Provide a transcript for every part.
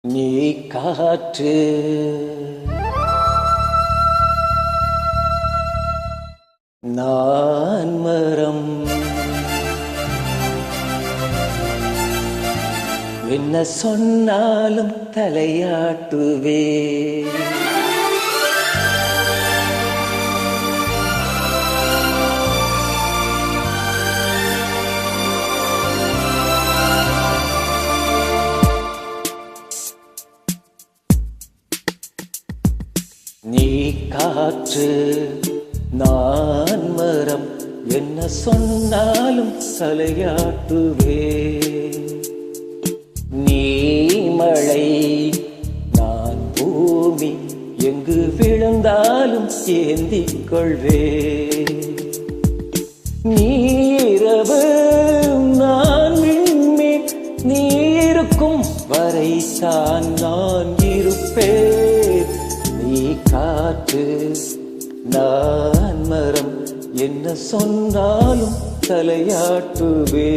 நீ காற்று நான் மரம், என்ன சொன்னாலும் தலையாட்டுவே. நீ காற்று நான் மரம், என்ன சொன்னாலும் தலையாட்டுவே. நீ மழை நான் பூமி, எங்கு விழுந்தாலும் ஏந்திக் கொள்வே. நீரவு நான் விண்மீன், நீ இருக்கும் வரைதான் நான் இருப்பேன். நீ காற்று நான் மரம், என்ன சொன்னாலும் தலையாட்டுவே.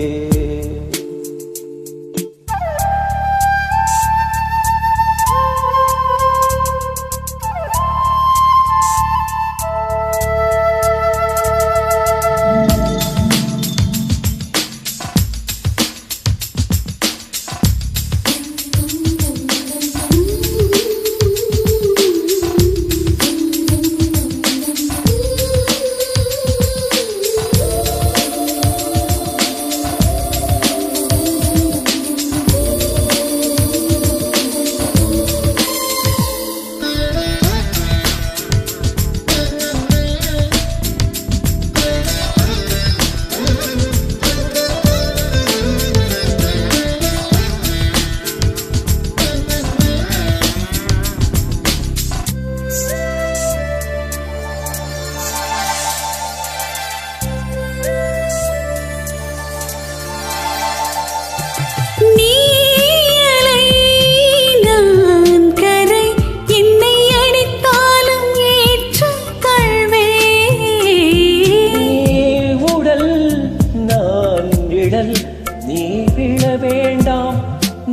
நீ விழ வேண்டாம்,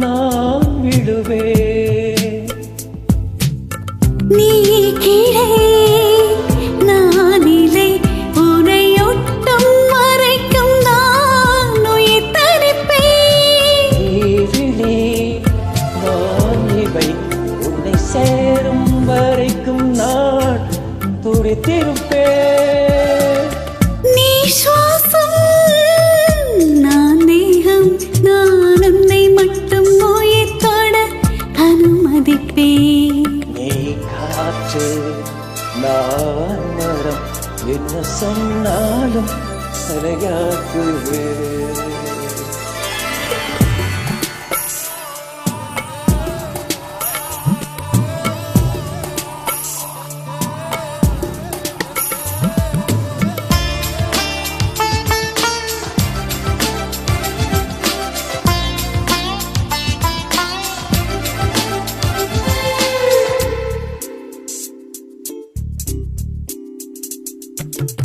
நான் விடுவே. நீ கீழே நான் இலை, உனை ஒட்டும் மறைக்கும் நான் உயிர் தரிப்பேன். நீ விழி நான் இவை, உன்னை சேரும் வரைக்கும் நான் துடித்திருப்பேன். நீ சுவாசம் நான் தேகம், நான் உன்னை மட்டும் உயிர் தொட அனுமதிப்பேன். நீ காற்று நான் மரம், என்ன சொன்னாலும் தலையாட்டுவே.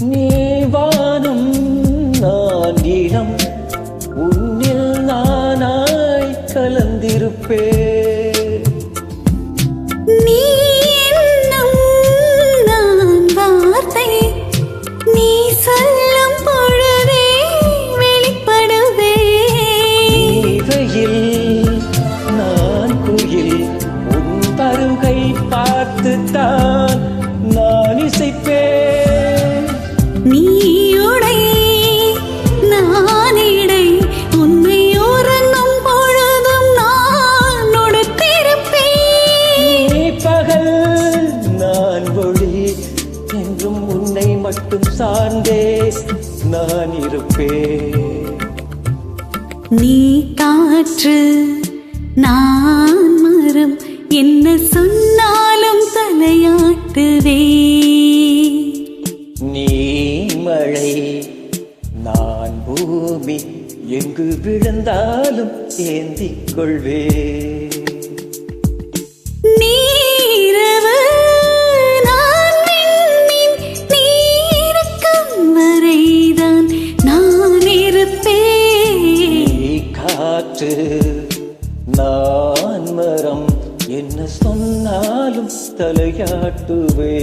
நீ வானம் நான் இளம், உன்னில் நானாய் கலந்திருப்பேன். நீ எண்ணம் நான் வார்த்தை, நீ சொல்லும் பொழுதே வெளிப்படுவே. நீவையில் நான் குயில், உன் பருகை பார்த்துத்தான் நான் இசைப்பேன். நீ உடை நான் இடை, உன்னை உறங்கும் பொழுதும் நான் உடுத்திருப்பேன். நீ பகல் நான் ஒளி, என்றும் உன்னை மட்டும் சார்ந்தே நான் இருப்பேன். நீ காற்று நான் மரம், என்ன சொன்னாலும் தலையாட்டுவே. நீ மழை நான் பூமி, எங்கு விழுந்தாலும் ஏந்திக் கொள்வே. நீரவு நான் விண்மீன், நீ இருக்கும் வரைதான் நான் இருப்பேன். நீ காற்று நான் மரம், என்ன சொன்னாலும் தலையாட்டுவே